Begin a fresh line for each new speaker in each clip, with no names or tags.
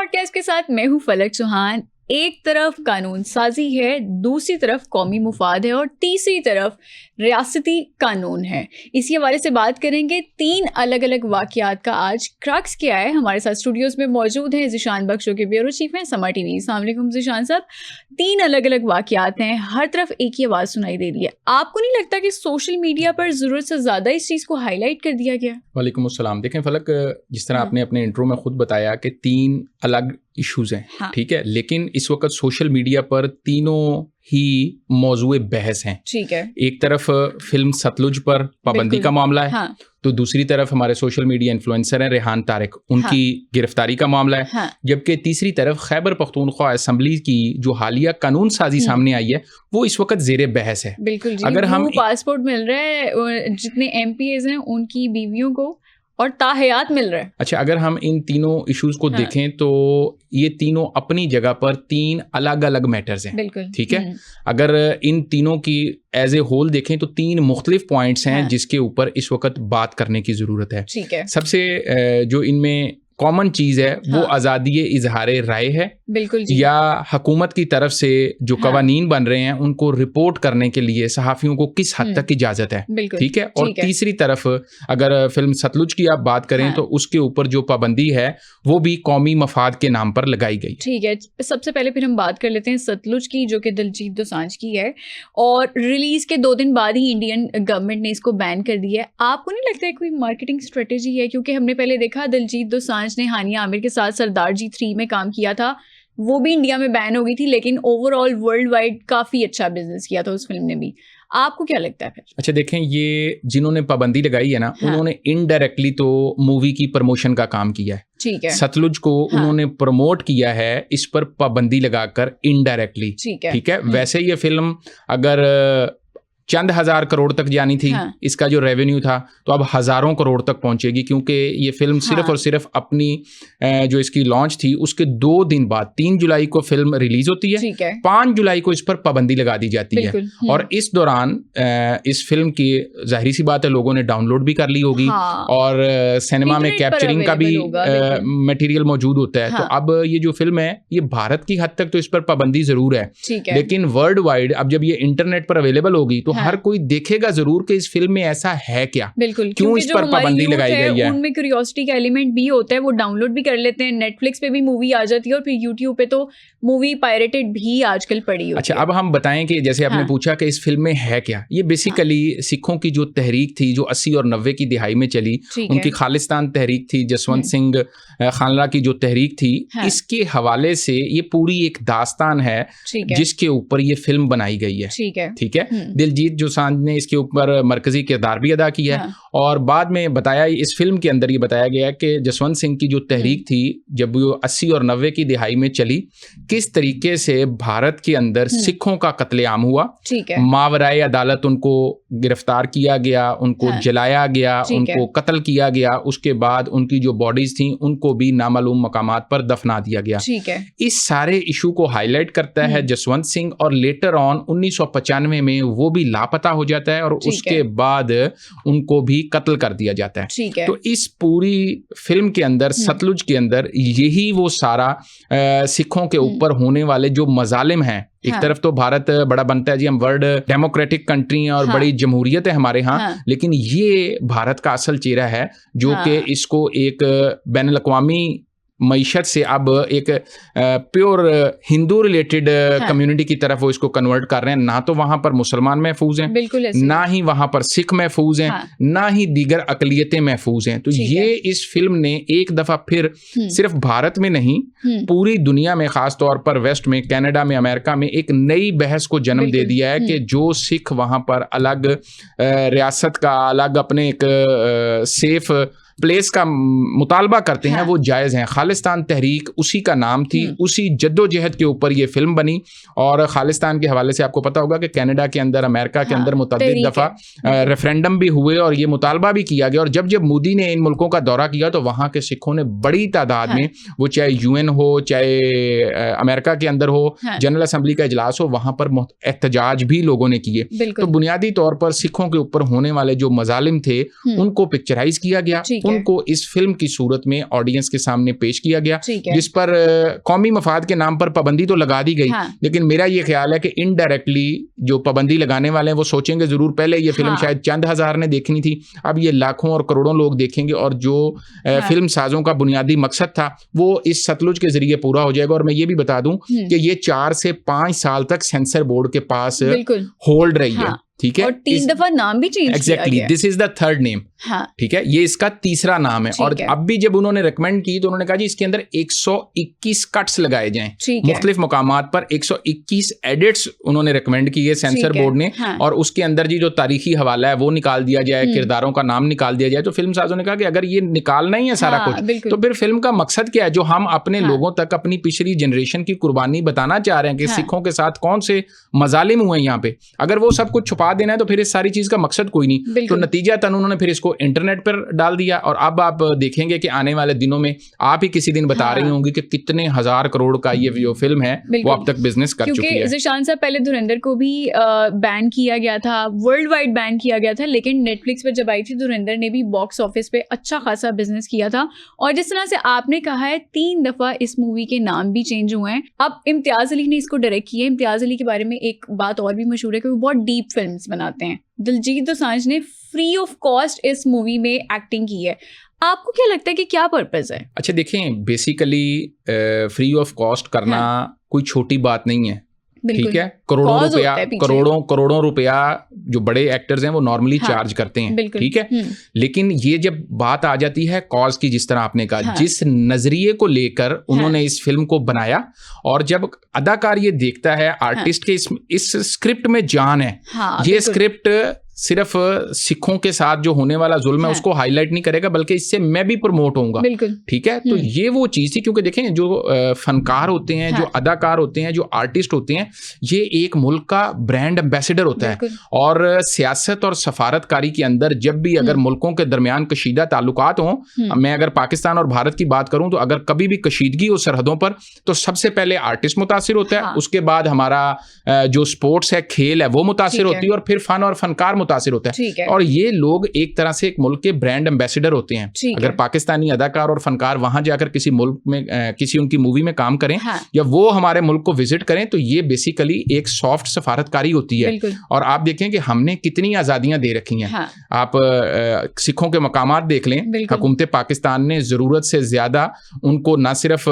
Podcast के साथ मैं हूँ फलक चौहान। एक तरफ कानून साजी है, दूसरी तरफ कौमी मुफाद है और तीसरी तरफ रियासती कानून है। इसी हवाले से बात करेंगे। 3 अलग अलग वाक़यात का आज क्रक्स क्या है। हमारे साथ स्टूडियोज़ में मौजूद हैं ज़ीशान बख्श जो कि ब्यूरो चीफ हैं समा टीवी। अस्सलाम वालेकुम ज़ीशान साहब। 3 अलग अलग वाक़यात हैं, हर तरफ एक ही आवाज़ सुनाई दे रही है। आपको नहीं लगता कि सोशल मीडिया पर ज़रूरत से ज़्यादा इस चीज़ को हाईलाइट कर दिया गया?
वालेकुम अस्सलाम। देखें फलक, जिस तरह आपने अपने इंट्रो में खुद बताया कि 3 अलग इश्यूज़ हैं, ठीक है, लेकिन इस वक्त सोशल मीडिया पर तीनों ही मौजूए बहस हैं।
ठीक है,
एक तरफ फिल्म सतलुज पर पाबंदी का मामला है, तो दूसरी तरफ हमारे सोशल मीडिया इन्फ्लुएंसर हैं रेहान तारिक, उनकी गिरफ्तारी का मामला है, जबकि तीसरी तरफ खैबर पख्तूनख्वा असम्बली की जो हालिया कानून साजी सामने आई है वो इस वक्त ज़ेरे बहस है।
बिल्कुल जी। अगर हम पासपोर्ट मिल रहा है जितने MPs हैं उनकी बीवियों को और ताहयात मिल रहा है।
अच्छा, अगर हम इन तीनों इश्यूज को देखें तो ये तीनों अपनी जगह पर 3 अलग अलग मैटर्स हैं।
बिल्कुल,
ठीक है। अगर इन तीनों की एज ए होल देखें तो 3 मुख्तलिफ पॉइंट्स हैं जिसके ऊपर इस वक्त बात करने की ज़रूरत है।
ठीक है।
सबसे जो इनमें कॉमन चीज़ है वो आज़ादी इजहार राय है।
बिल्कुल जी।
या हुकूमत की तरफ से जो कवानीन बन रहे हैं उनको रिपोर्ट करने के लिए सहाफ़ियों को किस हद तक इजाज़त है। ठीक है। और तीसरी तरफ अगर फिल्म सतलुज की आप बात करें तो उसके ऊपर जो पाबंदी है वो भी कौमी मफाद के नाम पर लगाई गई।
ठीक है। सबसे पहले फिर हम बात कर लेते हैं सतलुज की, जो कि दिलजीत दोसांझ की है और रिलीज के 2 दिन बाद ही इंडियन गवर्नमेंट ने इसको बैन कर दिया है। आपको नहीं लगता है कोई मार्केटिंग स्ट्रेटेजी है? क्योंकि हमने पहले देखा दिलजीत दोसांझ ने हानिया आमिर के साथ सरदार जी 3 में काम किया था, वो भी इंडिया में बैन हो गई थी, लेकिन ओवरऑल वर्ल्ड वाइड काफी अच्छा बिजनेस किया था उस फिल्म ने भी। आपको क्या लगता है फिर?
अच्छा देखें, ये जिन्होंने पाबंदी लगाई है ना, उन्होंने इनडायरेक्टली तो मूवी की प्रमोशन का काम किया है।
ठीक है।
सतलुज को उन्होंने प्रमोट किया है इस पर पाबंदी लगाकर इनडायरेक्टली। ठीक है। वैसे ये फिल्म अगर चंद हज़ार करोड़ तक जानी थी, इसका जो रेवेन्यू था, तो अब हज़ारों करोड़ तक पहुंचेगी, क्योंकि ये फिल्म सिर्फ और सिर्फ अपनी जो इसकी लॉन्च थी उसके 2 दिन बाद 3 जुलाई को फिल्म रिलीज होती है, 5 जुलाई को इस पर पाबंदी लगा दी जाती है। और इस दौरान इस फिल्म की जाहिर सी बात है लोगों ने डाउनलोड भी कर ली होगी और सिनेमा में कैप्चरिंग का भी मटेरियल मौजूद होता है। तो अब ये जो फिल्म है ये भारत की हद तक तो इस पर पाबंदी जरूर है, लेकिन वर्ल्ड वाइड अब जब ये इंटरनेट पर अवेलेबल होगी तो हर कोई देखेगा जरूर कि इस फिल्म में ऐसा है क्या,
बिल्कुल,
क्यों इस पर पाबंदी लगाई गई है।
उनमें क्यूरियोसिटी का एलिमेंट भी होता है, वो डाउनलोड भी कर लेते हैं, नेटफ्लिक्स पे भी मूवी आ जाती है और फिर यूट्यूब पे तो मूवी पायरेटेड भी आजकल पड़ी होती है।
अच्छा, अब हम बताएं कि जैसे आपने पूछा कि इस फिल्म में है क्या, ये बेसिकली सिखों की जो तहरीक थी जो 80 और 90 की दिहाई में चली, उनकी खालिस्तान तहरीक थी, जसवंत सिंह खानला की जो तहरीक थी, इसके हवाले से ये पूरी एक दास्तान है जिसके ऊपर ये फिल्म बनाई गई है। ठीक है। दिलजीत दोसांझ ने इसके ऊपर मरकजी किरदार भी अदा किया है और बाद में बताया, इस फिल्म के अंदर ये बताया गया है कि जसवंत सिंह की जो तहरीक थी जब वो 80 और 90 की दिहाई में चली, किस तरीके से भारत के अंदर सिखों का कत्लेआम हुआ, मावराए अदालत उनको गिरफ्तार किया गया, उनको जलाया गया, उनको कत्ल किया गया, उसके बाद उनकी जो बॉडीज थी उनको भी नामालूम मकामात पर दफना दिया गया। इस सारे इशू को हाईलाइट करता है जसवंत सिंह और लेटर ऑन 1995 में वो भी लापता हो जाता है और उसके बाद उनको भी कत्ल कर दिया जाता है। तो इस पूरी फिल्म के अंदर सतलुज के अंदर यही वो सारा सिखों के ऊपर होने वाले जो मजालिम हैं, एक तरफ तो भारत बड़ा बनता है जी, हम वर्ल्ड डेमोक्रेटिक कंट्री हैं और बड़ी जमहूरियत है हमारे यहाँ, लेकिन ये भारत का असल चेहरा है जो कि इसको एक बैनुल अक़वामी मईशत से अब एक प्योर हिंदू रिलेटेड कम्युनिटी की तरफ वो इसको कन्वर्ट कर रहे हैं। ना तो वहां पर मुसलमान महफूज हैं, ना ही वहां पर सिख महफूज हैं, ना ही दीगर अकलियतें महफूज हैं। तो ये इस फिल्म ने एक दफा फिर सिर्फ भारत में नहीं पूरी दुनिया में, खास तौर पर वेस्ट में, कनाडा में, अमेरिका में एक नई बहस को जन्म दे दिया है कि जो सिख वहां पर अलग रियासत का, अलग अपने एक सेफ प्लेस का मुतालबा करते हैं वो जायज़ हैं। खालिस्तान तहरीक उसी का नाम थी, उसी जद्दोजहद के ऊपर ये फिल्म बनी। और खालिस्तान के हवाले से आपको पता होगा कि कनाडा के अंदर, अमेरिका के अंदर मुतअद्दिद दफ़ा रेफरेंडम भी हुए और ये मुतालबा भी किया गया। और जब जब मोदी ने इन मुल्कों का दौरा किया तो वहाँ के सिखों ने बड़ी तादाद में, वो चाहे UN हो, चाहे अमेरिका के अंदर हो, जनरल असम्बली का इजलास हो, वहाँ पर एहतजाज भी लोगों ने किए। तो बुनियादी तौर पर सिखों के ऊपर होने वाले जो मजालिम थे उनको पिक्चराइज किया गया, उनको इस फिल्म की सूरत में ऑडियंस के सामने पेश किया गया, जिस पर कौमी मफाद के नाम पर पाबंदी तो लगा दी गई, लेकिन मेरा ये ख्याल है कि इनडायरेक्टली जो पाबंदी लगाने वाले हैं वो सोचेंगे जरूर, पहले ये फिल्म शायद चंद हजार ने देखनी थी, अब ये लाखों और करोड़ों लोग देखेंगे, और जो फिल्म साजों का बुनियादी मकसद था वो इस सतलुज के जरिए पूरा हो जाएगा। और मैं ये भी बता दूं कि ये 4 से 5 साल तक सेंसर बोर्ड के पास होल्ड रही है, ठीक है,
और 3 दफा नाम भी चेंज किया गया।
This is the third name, ठीक है, ये इसका तीसरा नाम है। और अब भी जब उन्होंने रिकमेंड की तो उन्होंने कहा जी इसके अंदर 121 कट्स लगाए जाएं, मुख्तलिफ मुकामात पर 121 एडिट्स उन्होंने रिकमेंड किए सेंसर बोर्ड ने, और उसके अंदर जी जो तारीखी हवाला है वो निकाल दिया जाए, किरदारों का नाम निकाल दिया जाए। तो फिल्म साजों ने कहा कि अगर ये निकालना ही है सारा कुछ, तो फिर फिल्म का मकसद क्या है? जो हम अपने लोगों तक अपनी पिछली जनरेशन की कुर्बानी बताना चाह रहे हैं कि सिखों के साथ कौन से मजालिम हुए यहाँ पे, अगर वो सब कुछ छुपा देना है तो फिर इस सारी चीज का मकसद कोई नहीं। तो नतीजतन उन्होंने फिर इसको इंटरनेट पर डाल दिया, और अब आप देखेंगे कि आने वाले दिनों में आप ही किसी दिन बता रही होंगी कि कितने हजार करोड़ का ये जो फिल्म है वो अब तक बिजनेस कर चुकी है।
क्योंकि ज़ीशान साहब पहले धुरंधर को भी बैन किया गया था, वर्ल्ड वाइड बैन किया गया था, लेकिन नेटफ्लिक्स पर जब आई थी धुरंधर ने भी बॉक्स ऑफिस पे अच्छा खासा बिजनेस किया था। और जिस तरह से आपने कहा है 3 दफा इस मूवी के नाम भी चेंज हुए हैं। अब इम्तियाज अली ने इसको डायरेक्ट किया है। इम्तियाज अली के बारे में एक बात और भी मशहूर है कि वो बहुत डीप फिल्म्स बनाते हैं। दिलजीत दोसांझ ने फ्री ऑफ कॉस्ट इस मूवी में एक्टिंग की है। आपको क्या लगता है कि क्या पर्पस है?
अच्छा देखें, बेसिकली फ्री ऑफ कॉस्ट करना कोई छोटी बात नहीं है, ठीक है। करोड़ों रुपया जो बड़े एक्टर्स हैं वो नॉर्मली चार्ज करते हैं, ठीक है। लेकिन ये जब बात आ जाती है कॉज की, जिस तरह आपने कहा, जिस नजरिए को लेकर उन्होंने इस फिल्म को बनाया, और जब अदाकार ये देखता है आर्टिस्ट के इस स्क्रिप्ट में जान है, ये स्क्रिप्ट सिर्फ सिखों के साथ जो होने वाला जुल्म है उसको हाईलाइट नहीं करेगा, बल्कि इससे मैं भी प्रमोट होऊंगा, ठीक है। तो ये वो चीज थी, क्योंकि देखें जो फनकार होते हैं, जो अदाकार होते हैं, जो आर्टिस्ट होते हैं, ये एक मुल्क का ब्रांड एम्बेसडर होता है। और सियासत और सफारतकारी के अंदर जब भी अगर मुल्कों के दरमियान कशीदा ताल्लुकात हों, मैं अगर पाकिस्तान और भारत की बात करूं, तो अगर कभी भी कशीदगी हो सरहदों पर, तो सबसे पहले आर्टिस्ट मुतासिर होता है, उसके बाद हमारा जो स्पोर्ट्स है, खेल है, वो मुतासिर होती है, और फिर फन और फनकार मुतासिर होता है। और ये लोग एक तरह से एक मुल्क के ब्रांड एम्बेसडर होते हैं। अगर पाकिस्तानी अदाकार और फनकार वहां जाकर किसी मुल्क में किसी उनकी मूवी में काम करें, या वो हमारे मुल्क को विजिट करें, तो ये बेसिकली एक सॉफ्ट सफारतकारी होती है। और आप देखें कि हमने कितनी आजादियां दे रखी हैं। आप सिखों के मकामात देख लें, हुकूमत पाकिस्तान ने जरूरत से ज्यादा उनको न सिर्फ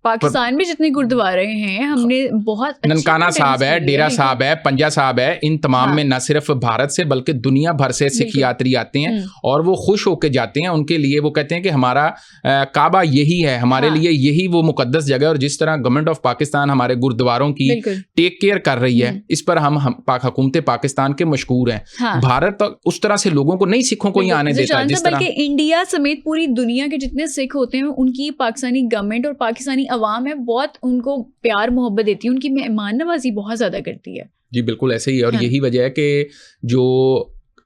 पाकिस्तान में जितने गुरुद्वारे हैं हमने बहुत
ननकाना साहब है, डेरा साहब है, पंजा साहब है, इन तमाम में न सिर्फ भारत से बल्कि दुनिया भर से सिख यात्री आते हैं, और वो खुश होकर जाते हैं। उनके लिए वो कहते हैं कि हमारा काबा यही है, हमारे लिए यही वो मुकद्दस जगह है। और जिस तरह गवर्नमेंट ऑफ पाकिस्तान हमारे गुरुद्वारों की टेक केयर कर रही है, इस पर हम हुकूमत पाकिस्तान के मशकूर हैं। भारत उस तरह से लोगों को नहीं, सिखों को यहाँ आने देता, जिस तरह
इंडिया समेत पूरी दुनिया के जितने सिख होते हैं उनकी पाकिस्तानी गवर्नमेंट और पाकिस्तानी अवाम है बहुत उनको प्यार मोहब्बत देती है, उनकी मेहमान नवाजी बहुत ज्यादा करती है।
जी बिल्कुल ऐसे ही है। और यही वजह है कि जो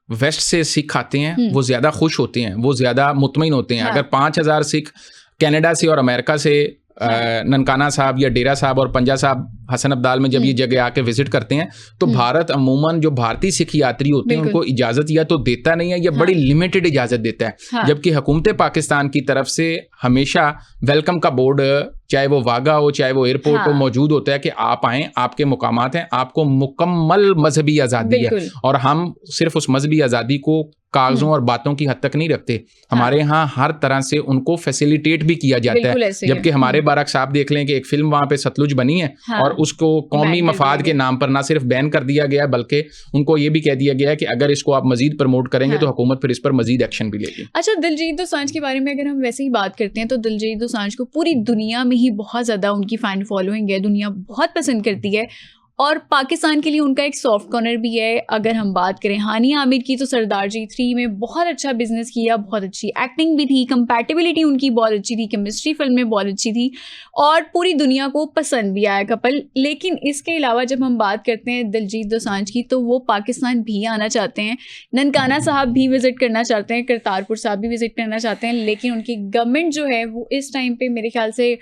वेस्ट से सिख आते हैं वो ज्यादा खुश होते हैं, वो ज्यादा मुतमईन होते हैं। अगर 5000 सिख कनाडा से और अमेरिका से ननकाना साहब या डेरा साहब और पंजा साहब हसन अब्दाल में जब ये जगह आके विजिट करते हैं, तो भारत अमूमन जो भारतीय सिख यात्री होते हैं उनको इजाजत या तो देता नहीं है, या बड़ी लिमिटेड इजाजत देता है। जबकि हुकूमत पाकिस्तान की तरफ से हमेशा वेलकम का बोर्ड, चाहे वो वागा हो चाहे वो एयरपोर्ट हो, मौजूद होता है कि आप आएं, आपके मुकामात हैं, आपको मुकम्मल मजहबी आज़ादी है। और हम सिर्फ उस मजहबी आज़ादी को कागजों और बातों की हद तक नहीं रखते, हमारे यहाँ हर तरह से उनको फैसिलिटेट भी किया जाता है। जबकि हमारे बारक्स आप देख लें कि एक फिल्म वहाँ पे सतलुज बनी है, और उसको कौमी मफाद के नाम पर ना सिर्फ बैन कर दिया गया, बल्कि उनको ये भी कह दिया गया है कि अगर इसको आप मजीद प्रमोट करेंगे तो हुकूमत फिर इस पर मजीद एक्शन भी लेगी।
अच्छा, दिलजीत दोसांझ के बारे में अगर हम वैसे ही बात करते हैं, तो दिलजीत दोसांझ को पूरी दुनिया में ही बहुत ज़्यादा उनकी फ़ैन फॉलोइंग है, दुनिया बहुत पसंद करती है, और पाकिस्तान के लिए उनका एक सॉफ्ट कॉर्नर भी है। अगर हम बात करें हानिया आमिर की, तो सरदार जी 3 में बहुत अच्छा बिजनेस किया, बहुत अच्छी एक्टिंग भी थी, कंपैटिबिलिटी उनकी बहुत अच्छी थी, केमिस्ट्री फिल्म में बहुत अच्छी थी, और पूरी दुनिया को पसंद भी आया कपल। लेकिन इसके अलावा जब हम बात करते हैं दिलजीत दोसांझ की, तो वो पाकिस्तान भी आना चाहते हैं, ननकाना साहब भी विजिट करना चाहते हैं, करतारपुर साहब भी विजिट करना चाहते हैं, लेकिन उनकी गवर्नमेंट जो है वो इस टाइम पे मेरे ख्याल से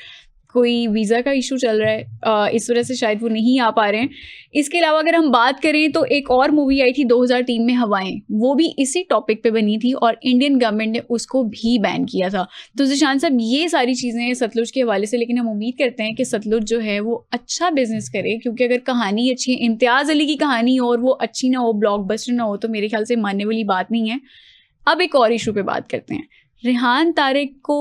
कोई वीज़ा का इशू चल रहा है, इस वजह से शायद वो नहीं आ पा रहे हैं। इसके अलावा अगर हम बात करें तो एक और मूवी आई थी 2003 में, हवाएं, वो भी इसी टॉपिक पे बनी थी और इंडियन गवर्नमेंट ने उसको भी बैन किया था। तो ज़ीशान साहब, ये सारी चीज़ें हैं सतलुज के हवाले से, लेकिन हम उम्मीद करते हैं कि सतलुज जो है वो अच्छा बिजनेस करे, क्योंकि अगर कहानी अच्छी है, इम्तियाज़ अली की कहानी हो और वो अच्छी ना हो, ब्लॉकबस्टर ना हो, तो मेरे ख्याल से मानने वाली बात नहीं है। अब एक और इशू पे बात करते हैं। रेहान तारिक को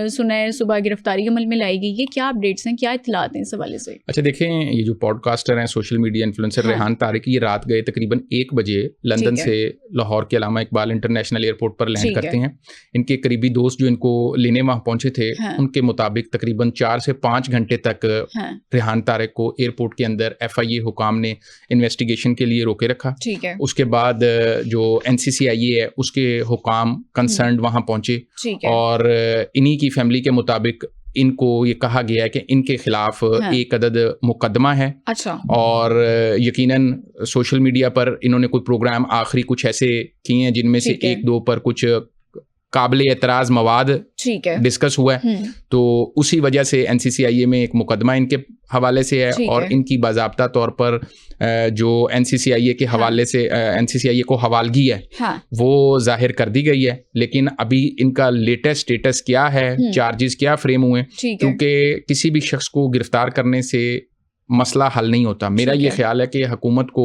सुना है सुबह गिरफ्तारी अमल में लाई गई है, क्या अपडेट्स हैं, क्या इत्तलात हैं इस हवाले से?
अच्छा देखें, ये जो पॉडकास्टर हैं, social media influencer Rehan Tariq, ये रात गए तकरीबन 1 बजे लंदन से लाहौर के अलामा इकबाल इंटरनेशनल एयरपोर्ट पर लैंड करते हैं। इनके करीबी दोस्त जो इनको लेने वहाँ पहुंचे थे, उनके मुताबिक तकरीबन 4 से 5 घंटे तक रेहान तारिक को एयरपोर्ट के अंदर FIA हुकाम ने इन्वेस्टिगेशन के लिए रोके रखा। उसके बाद जो NCCIA है उसके हुकाम कंसर्न वहाँ पहुंचे और इन्हीं की फैमिली के मुताबिक इनको ये कहा गया है कि इनके खिलाफ एक अदद मुकदमा है।
अच्छा।
और यकीनन सोशल मीडिया पर इन्होंने कोई प्रोग्राम आखिरी कुछ ऐसे किए हैं जिनमें से 1-2 पर कुछ काबिल एतराज़ मवाद डिस्कस हुआ है, तो उसी वजह से NCCIA में एक मुकदमा इनके हवाले से है और इनकी बाज़ाब्ता तौर पर जो NCCIA के हवाले से NCCIA को हवालगी है वो जाहिर कर दी गई है। लेकिन अभी इनका लेटेस्ट स्टेटस क्या है, चार्जेस क्या फ्रेम हुए, क्योंकि किसी भी शख्स को गिरफ्तार करने से मसला हल नहीं होता। मेरा ये ख्याल है कि हुकूमत को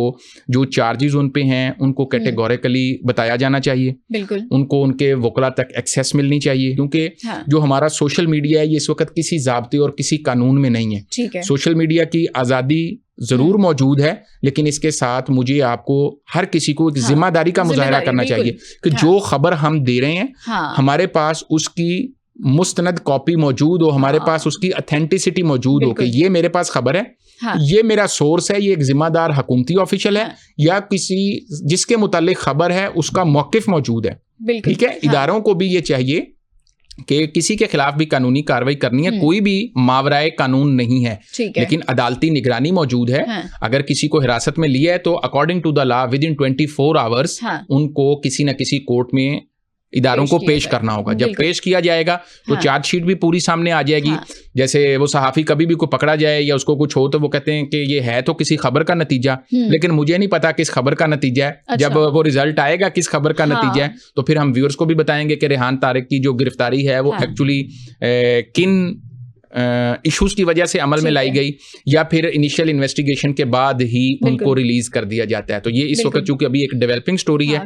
जो चार्जेस उन पे हैं उनको कैटेगोरिकली बताया जाना चाहिए,
बिल्कुल
उनको उनके वकला तक एक्सेस मिलनी चाहिए, क्योंकि जो हमारा सोशल मीडिया है ये इस वक्त किसी ज़ाब्ते और किसी कानून में नहीं है। सोशल मीडिया की आज़ादी ज़रूर मौजूद है, लेकिन इसके साथ मुझे आपको हर किसी को एक जिम्मेदारी का मुजाहरा करना चाहिए कि जो खबर हम दे रहे हैं हमारे पास उसकी मुस्तनद कॉपी मौजूद हो, हमारे पास उसकी ऑथेंटिसिटी मौजूद हो कि ये मेरे पास खबर है, ये मेरा सोर्स है, ये एक जिम्मेदार हुकूमती ऑफिशियल है या किसी जिसके मुतालिक खबर है उसका मौकिफ मौजूद है। ठीक है, इदारों को भी ये चाहिए कि किसी के खिलाफ भी कानूनी कार्रवाई करनी है, कोई भी मावराए कानून नहीं है, लेकिन अदालती निगरानी मौजूद है। अगर किसी को हिरासत में लिया है तो according to the law within 24 hours उनको किसी न किसी कोर्ट में इदारों को पेश करना होगा। जब पेश किया जाएगा तो चार्जशीट भी पूरी सामने आ जाएगी। जैसे वो सहाफ़ी कभी भी कोई पकड़ा जाए या उसको कुछ हो तो वो कहते हैं कि ये है तो किसी खबर का नतीजा, लेकिन मुझे नहीं पता किस खबर का नतीजा है। अच्छा। जब वो रिजल्ट आएगा किस खबर का नतीजा है तो फिर हम व्यूअर्स को भी बताएंगे कि रेहान तारिक की जो गिरफ्तारी है वो एक्चुअली किन इश्यूज की वजह से अमल में लाई गई या फिर इनिशियल इन्वेस्टिगेशन के बाद ही उनको रिलीज कर दिया जाता है। तो ये इस वक्त चूंकि अभी एक डेवलपिंग स्टोरी है,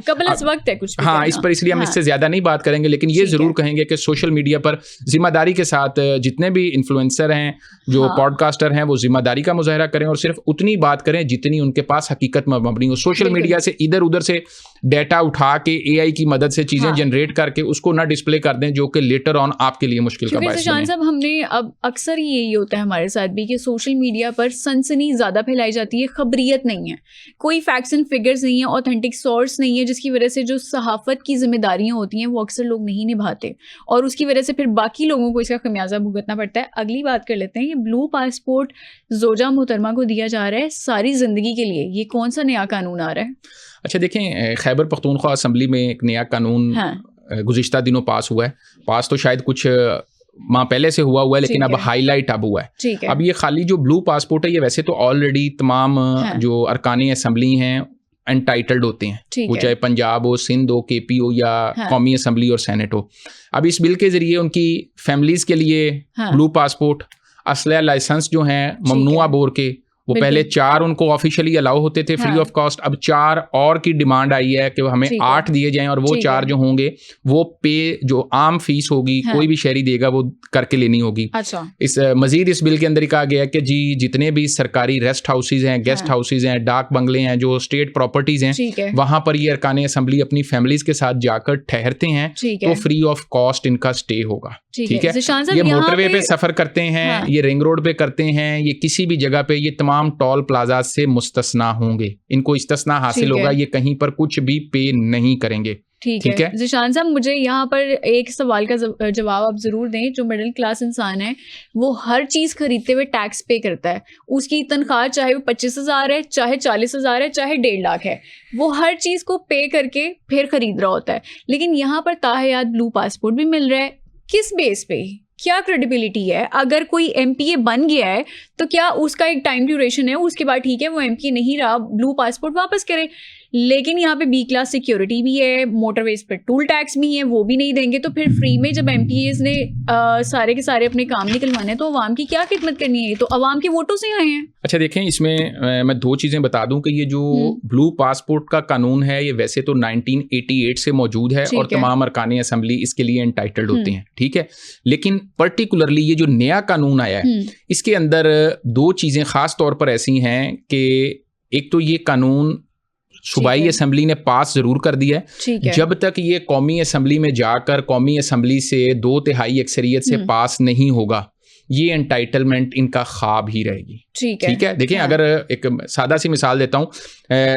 वक्त है कुछ
इस पर इसलिए हम इससे ज्यादा नहीं बात करेंगे, लेकिन ये जरूर कहेंगे कि सोशल मीडिया पर जिम्मेदारी के साथ जितने भी इन्फ्लुएंसर हैं, जो पॉडकास्टर हैं, वो जिम्मेदारी का मुजाहरा करें और सिर्फ उतनी बात करें जितनी उनके पास हकीकत में मबनी हो। सोशल मीडिया से इधर उधर से डेटा उठा के AI की मदद से चीजें जनरेट करके उसको ना डिस्प्ले कर दें जो कि लेटर ऑन आपके लिए मुश्किल का बायस बने।
साहब, हमने अब अक्सर यही होता है हमारे साथ भी कि सोशल मीडिया पर सनसनी ज़्यादा फैलाई जाती है, खबरियत नहीं है, कोई फैक्ट्स एंड फिगर्स नहीं है, ऑथेंटिक सोर्स नहीं है, जिसकी वजह से जो सहाफ़त की जिम्मेदारियां होती हैं वो अक्सर लोग नहीं निभाते और उसकी वजह से फिर बाकी लोगों को इसका खमियाजा भुगतना पड़ता है। अगली बात कर लेते हैं, ये ब्लू पासपोर्ट जोजा मोहतरमा को दिया जा रहा है सारी ज़िंदगी के लिए, ये कौन सा नया कानून आ रहा है?
अच्छा देखें, खैबर पख्तूनख्वा असम्बली में एक नया कानून गुज़िश्ता दिनों पास हुआ है। पास तो शायद कुछ माह पहले से हुआ है, लेकिन अब हाईलाइट अब हुआ है। अब ये खाली जो ब्लू पासपोर्ट है ये वैसे तो ऑलरेडी तमाम जो अरकानी असम्बली हैं एंटाइटल्ड होते हैं, वो चाहे पंजाब हो, सिंध हो, KP हो या कौमी असम्बली और सेनेट हो। अब इस बिल के जरिए उनकी फैमिलीज के लिए ब्लू पासपोर्ट, असलहा लाइसेंस जो हैं ममनुआ बोर के, वो पहले 4 उनको ऑफिशियली अलाउ होते थे फ्री ऑफ कॉस्ट, अब 4 और की डिमांड आई है कि हमें 8 दिए जाएं और वो 4 जो होंगे वो पे जो आम फीस होगी कोई भी शहरी देगा वो करके लेनी होगी।
अच्छा।
इस मजीद इस बिल के अंदर कहा गया कि जी जितने भी सरकारी रेस्ट हाउसेज हैं, गेस्ट हाउसेज हैं, डाक बंगले हैं, जो स्टेट प्रॉपर्टीज हैं, वहां पर ये अरकान असम्बली अपनी फैमिलीज के साथ जाकर ठहरते हैं तो फ्री ऑफ कॉस्ट इनका स्टे होगा। ठीक है, ये मोटरवे पे सफर करते हैं, ये रिंग रोड पे करते हैं, ये किसी भी जगह पे, ये तमाम टोल प्लाजा से मुस्तस्ना होंगे, इनको इस्तिस्ना हासिल होगा, ये कहीं पर कुछ भी पे नहीं करेंगे।
ठीक है ज़ीशान साहब, मुझे यहाँ पर एक सवाल का जवाब आप ज़रूर दें। जो मिडिल क्लास इंसान है वो हर चीज़ खरीदते हुए टैक्स पे करता है, उसकी तनख्वाह चाहे वो 25,000 है, चाहे 40,000 है, चाहे 1.5 लाख है, वो हर चीज़ को पे करके फिर खरीद रहा होता है। लेकिन यहाँ पर ताहयात ब्लू पासपोर्ट भी मिल रहा है, किस बेस पे, क्या क्रेडिबिलिटी है? अगर कोई एमपीए बन गया है तो क्या उसका एक टाइम ड्यूरेशन है, उसके बाद ठीक है वो एमपीए नहीं रहा, ब्लू पासपोर्ट वापस करे। लेकिन यहाँ पे बी क्लास सिक्योरिटी भी है, मोटरवेज पर टूल टैक्स भी है, वो भी नहीं देंगे। तो फिर फ्री में जब एमपीएस ने सारे के सारे अपने काम निकलवाने तो अवाम की क्या खिदमत करनी है? तो अवाम के वोटों से आए हैं।
अच्छा देखें, इसमें मैं दो चीज़ें बता दूं कि ये जो ब्लू पासपोर्ट का कानून है ये वैसे तो 1988 से मौजूद है और तमाम अरकान असम्बली इसके लिए एंटाइटल्ड होते हैं, ठीक है। लेकिन पर्टिकुलरली ये जो नया कानून आया है इसके अंदर दो चीज़ें ख़ास तौर पर ऐसी हैं कि एक तो ये कानून सूबाई असम्बली ने पास जरूर कर दिया है, जब तक ये कौमी असम्बली में जाकर कौमी असम्बली से 2/3 अक्सरियत से पास नहीं होगा ये एंटाइटलमेंट इनका ख्वाब ही रहेगी। ठीक है। देखें, अगर एक सादा सी मिसाल देता हूँ,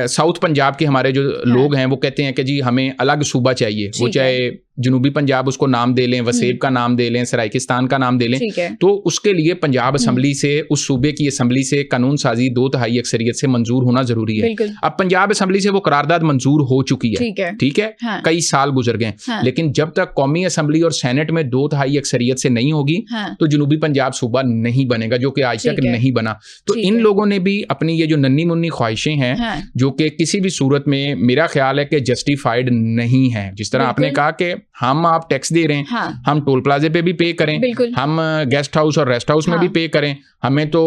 साउथ पंजाब के हमारे जो लोग हैं वो कहते हैं कि जी हमें अलग सूबा चाहिए, वो चाहे जनूबी पंजाब उसको नाम दे लें, वसेब का नाम दे लें, सराइकिस्तान का नाम दे लें, तो उसके लिए पंजाब असम्बली से, उस सूबे की असम्बली से कानून साजी 2/3 अक्सरियत से मंजूर होना जरूरी है। अब पंजाब असम्बली से वो करारदाद मंजूर हो चुकी है, ठीक है, कई साल गुजर गए, लेकिन जब तक कौमी असम्बली और सेनेट में 2/3 अक्सरियत से नहीं होगी तो जनूबी पंजाब सूबा नहीं बनेगा, जो कि आज तक नहीं बना। तो इन लोगों ने भी अपनी ये जो नन्ही मुन्नी ख्वाहिशें हैं जो कि किसी भी सूरत में मेरा ख्याल है कि जस्टिफाइड नहीं है। जिस तरह आपने कहा कि हम आप टैक्स दे रहे हैं, हम टोल प्लाजे पे भी पे करें, हम गेस्ट हाउस और रेस्ट हाउस में भी पे करें, हमें तो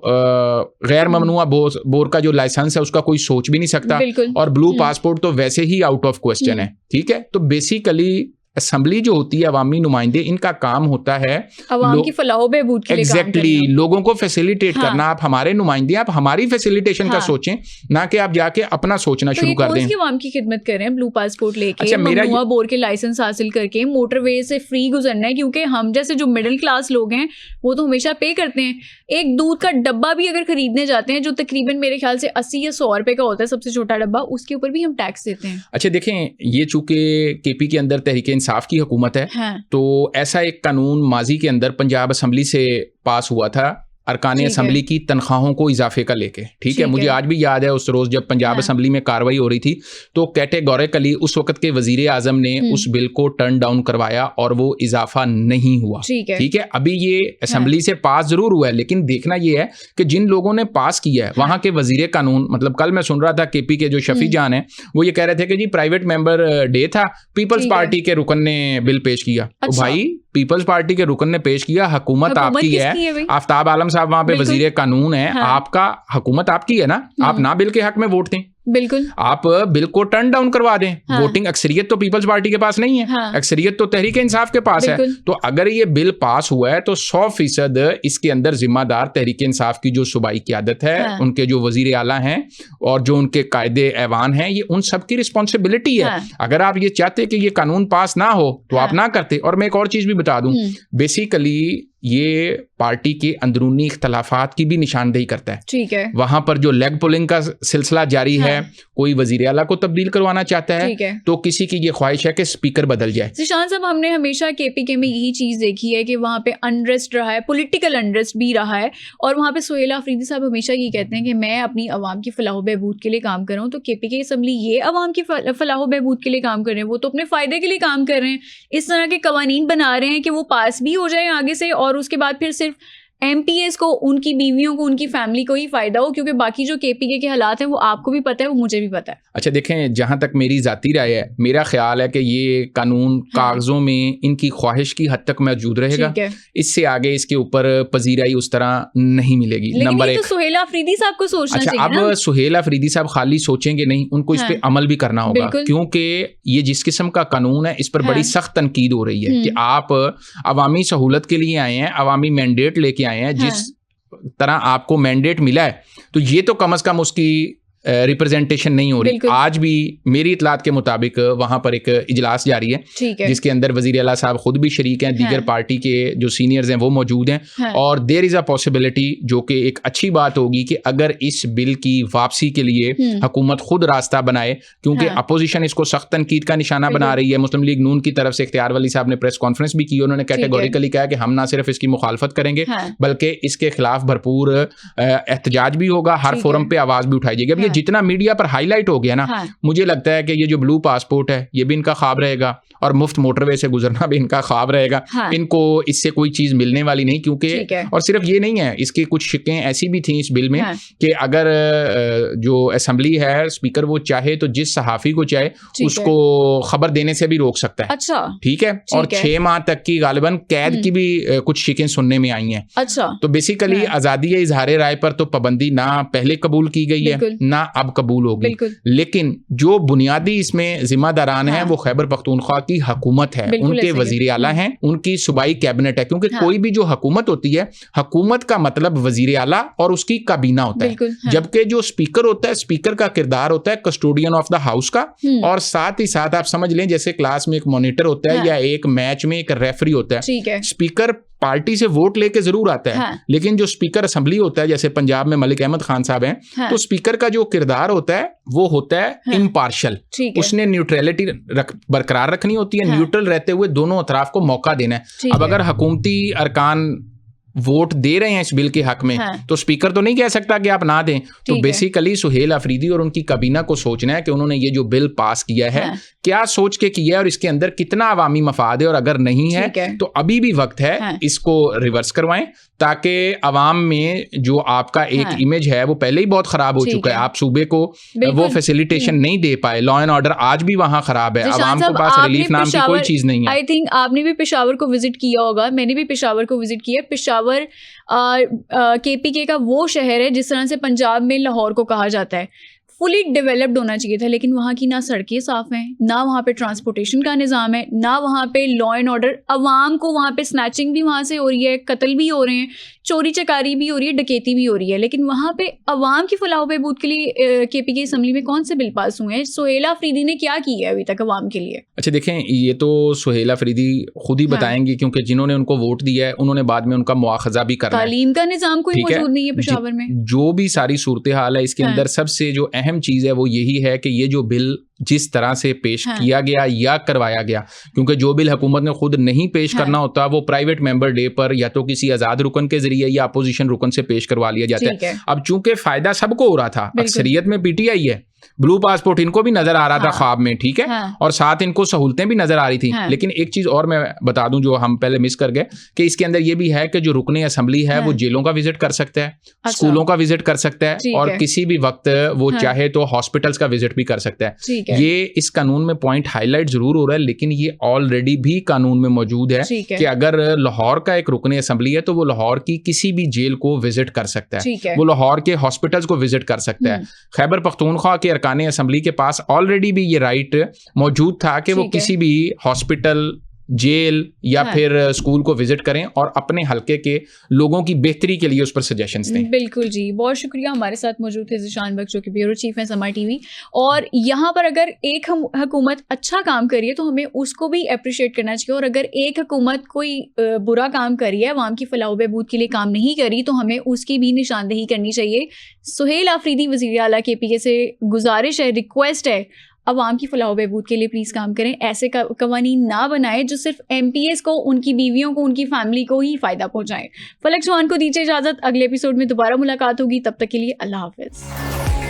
गैर ममनुआ बोर का जो लाइसेंस है उसका कोई सोच भी नहीं सकता, और ब्लू पासपोर्ट तो वैसे ही आउट ऑफ क्वेश्चन है, ठीक है। तो बेसिकली असम्बली जो होती है अवामी नुमाइंदे, इनका काम होता है
अवाम की फलाह बहबूद के लिए काम करना,
लोगों को फैसिलिटेट करना। आप हमारे नुमाइंदे, आप हमारी फैसिलिटेशन का सोचें, ना कि आप जाके अपना सोचना शुरू कर दें।
अवाम की खिदमत कर रहे हैं ब्लू पासपोर्ट लेके, ममनुआ बोर के लाइसेंस हासिल करके मोटरवे से फ्री गुजरना है, क्योंकि हम जैसे जो मिडिल क्लास लोग हैं वो तो हमेशा पे करते हैं। एक दूध का डब्बा भी अगर खरीदने जाते हैं जो तकरीबन मेरे ख्याल से 80 या 100 रुपए का होता है, सबसे छोटा डब्बा, उसके ऊपर भी हम टैक्स देते हैं।
अच्छा देखें, ये चूंकि केपी के अंदर तहरीक इंसाफ की हुकूमत है, तो ऐसा एक कानून माजी के अंदर पंजाब असम्बली से पास हुआ था अरकान असम्बली की तनख्वाहों को इजाफे का लेके, ठीक है। मुझे आज भी याद है उस रोज जब पंजाब असम्बली में कार्रवाई हो रही थी तो कैटेगोरिकली उस वक्त के वजीर आजम ने उस बिल को टर्न डाउन करवाया और वो इजाफा नहीं हुआ, ठीक है। अभी ये असम्बली से पास जरूर हुआ है, लेकिन देखना ये है कि जिन लोगों ने पास किया है वहां के वजीर कानून, मतलब कल मैं सुन रहा था केपी के जो शफी जान है वो ये कह रहे थे कि जी प्राइवेट मेंबर डे था, पीपल्स पार्टी के रुकन ने बिल पेश किया। तो भाई पीपल्स पार्टी के रुकन ने पेश किया, हुकूमत आपकी है, आफ्ताब आलम साहब वहां पे वजीर कानून है, आपका हुकूमत आपकी है ना, आप ना बिल के हक में वोट दें,
बिल्कुल आप
बिल को टर्न डाउन करवा दें। वोटिंग अक्सरियत तो पीपल्स पार्टी के पास नहीं है, अक्सरियत तो तहरीक इंसाफ के पास है। तो अगर ये बिल पास हुआ है तो 100% इसके अंदर जिम्मेदार तहरीक इंसाफ की जो सूबाई क़यादत है, उनके जो वजीर आला हैं और जो उनके कायदे ऐवान हैं, ये उन सब की रिस्पॉन्सिबिलिटी है। अगर आप ये चाहते कि ये कानून पास ना हो तो आप ना करते। और मैं एक और चीज भी बता दूं, बेसिकली ये पार्टी के अंदरूनी इख्तलाफात की भी निशानदेही करता है, ठीक है। वहां पर जो लेग पुलिंग का सिलसिला जारी है, कोई वजीर आला को तब्दील करवाना चाहता है तो किसी की ये ख्वाहिश है कि स्पीकर बदल जाए।
ज़ीशान साहब, हमने हमेशा केपीके में यही चीज़ देखी है कि वहाँ पे अनरेस्ट रहा है, पॉलिटिकल अनरेस्ट भी रहा है, और वहाँ पे सुहेल अफरीदी साहब हमेशा ये कहते हैं कि मैं अपनी आवाम की फलाह बहबूद के लिए काम कर रहा हूँ। तो केपीके असम्बली ये आवाम की फलाह बहबूद के लिए काम कर रहे हैं, वो तो अपने फ़ायदे के लिए काम कर रहे हैं। इस तरह के कवानीन बना रहे हैं कि वो पास भी हो जाए आगे से, और उसके बाद फिर सिर्फ एमपीएस को, उनकी बीवियों को, उनकी फैमिली को ही फायदा हो, क्योंकि बाकी जो केपीके के हालात हैं वो आपको भी पता है, वो मुझे भी पता है।
अच्छा देखें, जहाँ तक मेरी ज़ाती राय है, मेरा ख्याल है कि ये कानून कागज़ों में इनकी ख्वाहिश की हद तक मौजूद रहेगा, इससे आगे इसके ऊपर पजीराई उस तरह नहीं मिलेगी।
नंबर एक, तो सुहेल अफरीदी साहब को सोचना चाहिए।
अब सुहेल अफरीदी साहब खाली सोचेंगे नहीं, उनको इस पर अमल भी करना होगा, क्योंकि ये जिस किस्म का कानून है इस पर बड़ी सख्त तनकीद हो रही है कि आप अवामी सहूलत के लिए आए हैं, अवामी मैंडेट लेके आए हैं, जिस तरह आपको मैंडेट मिला है तो ये तो कम से कम उसकी रिप्रेजेंटेशन नहीं हो रही। आज भी मेरी इतलात के मुताबिक वहां पर एक इजलास जारी है, जिसके अंदर वजीर आला साहब खुद भी शरीक हैं, दीगर पार्टी के जो सीनियर्स हैं वो मौजूद हैं, और देयर इज अ पॉसिबिलिटी, जो कि एक अच्छी बात होगी कि अगर इस बिल की वापसी के लिए हुकूमत खुद रास्ता बनाए, क्योंकि अपोजिशन इसको सख्त तनकीद का निशाना बना रही है। मुस्लिम लीग नून की तरफ से इख्तियार वली साहब ने प्रेस कॉन्फ्रेंस भी की, उन्होंने कैटेगोरिकली कहा कि हम ना सिर्फ इसकी मुखालफत करेंगे बल्कि इसके खिलाफ भरपूर एहतजाज भी होगा, हर फोरम पे आवाज भी उठाई जाएगी। अब ये जितना मीडिया पर हाईलाइट हो गया ना, मुझे लगता है कि ये जो ब्लू पासपोर्ट है ये भी इनका ख्वाब रहेगा और मुफ्त मोटरवे से गुजरना भी इनका ख्वाब रहेगा। इनको इससे कोई चीज मिलने वाली नहीं, क्योंकि और सिर्फ ये नहीं है, इसकी कुछ शिकें ऐसी भी थी इस बिल में कि अगर जो असेंबली है स्पीकर वो चाहे तो जिस सहाफी को चाहे उसको खबर देने से भी रोक सकता है।
अच्छा,
ठीक है। और 6 माह तक की गालिबन कैद की भी कुछ शिकें सुनने में आई हैं।
अच्छा,
तो बेसिकली आजादी इजहार राय पर तो पाबंदी ना पहले कबूल की गई है ना अब कबूल होगी, लेकिन जो बुनियादी इसमें जिम्मेदारान है वो खैबर पख्तूनख्वा की हुकूमत है, उनके वजीर आला हैं, उनकी सूबाई कैबिनेट है, क्योंकि कोई भी जो हुकूमत होती है, हुकूमत का मतलब वजीर आला और उसकी काबीना होता है, जबकि जो स्पीकर होता है, स्पीकर का किरदार होता है कस्टोडियन ऑफ द हाउस का, और साथ ही साथ आप समझ लें जैसे क्लास में एक मॉनिटर होता है या एक मैच में एक रेफरी होता है। स्पीकर पार्टी से वोट लेके जरूर आता है, लेकिन जो स्पीकर असेंबली होता है, जैसे पंजाब में मलिक अहमद खान साहब हैं, तो स्पीकर का जो किरदार होता है वो होता है इम्पार्शियल। उसने न्यूट्रलिटी बरकरार रखनी होती है, न्यूट्रल रहते हुए दोनों अतराफ को मौका देना है। अब अगर हुकूमती अरकान वोट दे रहे हैं इस बिल के हक में, तो स्पीकर तो नहीं कह सकता कि आप ना दें। तो बेसिकली सुहेल अफरीदी और उनकी काबीना को सोचना है कि उन्होंने ये जो बिल पास किया है क्या सोच के किया है और इसके अंदर कितना अवामी मफाद है, और अगर नहीं है तो अभी भी वक्त है इसको रिवर्स करवाएं, ताकि अवाम में जो आपका एक इमेज है वो पहले ही बहुत खराब हो चुका है। आप सूबे को वो फैसिलिटेशन नहीं दे पाए, लॉ एंड ऑर्डर आज भी वहां खराब है, अवाम के पास रिलीफ नाम की कोई चीज नहीं है।
आई थिंक आपने भी पेशावर को विजिट किया होगा, मैंने भी पेशावर को विजिट किया। पेशावर KPK का वो शहर है जिस तरह से पंजाब में लाहौर को कहा जाता है, फुली डेवलप्ड होना चाहिए था, लेकिन वहाँ की ना सड़कें साफ हैं, ना वहाँ पे ट्रांसपोर्टेशन का निज़ाम है, ना वहाँ पे लॉ एंड ऑर्डर। अवाम को वहाँ पे स्नैचिंग भी वहाँ से हो रही है, कत्ल भी हो रहे हैं, चोरी चकारी भी हो रही है, डकैती भी हो रही है, लेकिन वहाँ पे अवाम की फलाह बहबूद के लिए KPK असम्बली में कौन से बिल पास हुए हैं? सुहेल अफरीदी ने क्या किया है अभी तक अवाम के लिए?
अच्छा देखें, ये तो सुहेल अफरीदी खुद ही बताएंगी, क्योंकि जिन्होंने उनको वोट दिया है उन्होंने बाद में उनका मुआखजा भी करना है।
तालीम का निज़ाम कोई मौजूद नहीं है पेशावर में।
जो भी सारी सूरत हाल है इसके अंदर सबसे जो अहम चीज़ है वो यही है कि ये जो बिल जिस तरह से पेश किया गया या करवाया गया, क्योंकि जो बिल हुकूमत ने खुद नहीं पेश करना होता वो प्राइवेट मेंबर डे पर या तो किसी आज़ाद रुकन के जरिए या अपोजिशन रुकन से पेश करवा लिया जाता है। अब चूंकि फायदा सबको हो रहा था, अक्सरियत में PTI है, ब्लू पासपोर्ट इनको भी नजर आ रहा था ख्वाब में, ठीक है, और साथ इनको सहूलतें भी नजर आ रही थी। लेकिन एक चीज और मैं बता दूं जो हम पहले मिस कर गए, कि इसके अंदर ये भी है कि जो रुकने असेंबली है वो जेलों का विजिट कर सकता है, स्कूलों का विजिट कर सकता है, और किसी भी वक्त वो चाहे तो हॉस्पिटल्स का विजिट भी कर सकता है। ये इस कानून में पॉइंट हाईलाइट जरूर हो रहा है, लेकिन ये ऑलरेडी भी कानून में मौजूद है कि अगर लाहौर का एक रुकने असेंबली है तो वो लाहौर की किसी भी जेल को विजिट कर सकता है, वो लाहौर के हॉस्पिटल्स को विजिट कर सकता है। खैबर पख्तूनख्वा के अरकान असेंबली के पास ऑलरेडी भी ये राइट मौजूद था कि वो किसी भी हॉस्पिटल, जेल या फिर स्कूल को विजिट करें और अपने हलके के लोगों की बेहतरी के लिए उस पर सजेशंस दें।
बिल्कुल जी, बहुत शुक्रिया। हमारे साथ मौजूद थे ज़ीशान बख्श जो कि ब्यूरो चीफ हैं समा TV, और यहाँ पर अगर एक हुकूमत अच्छा काम करी है तो हमें उसको भी अप्रिशिएट करना चाहिए, और अगर एक हुकूमत कोई बुरा काम करी है, अवाम की फलाह बहबूद के लिए काम नहीं करी, तो हमें उसकी भी निशानदेही करनी चाहिए। सुहेल अफरीदी वज़ीर आला KPK से गुजारिश है, रिक्वेस्ट है, अवाम की फलाह बहबूद के लिए प्लीज़ काम करें। ऐसे कवानीन ना बनाएं जो सिर्फ MPs को, उनकी बीवियों को, उनकी फैमिली को ही फ़ायदा पहुँचाएं। फलक चौहान को दीजिए इजाज़त, अगले एपिसोड में दोबारा मुलाकात होगी, तब तक के लिए अल्लाह हाफ़िज़।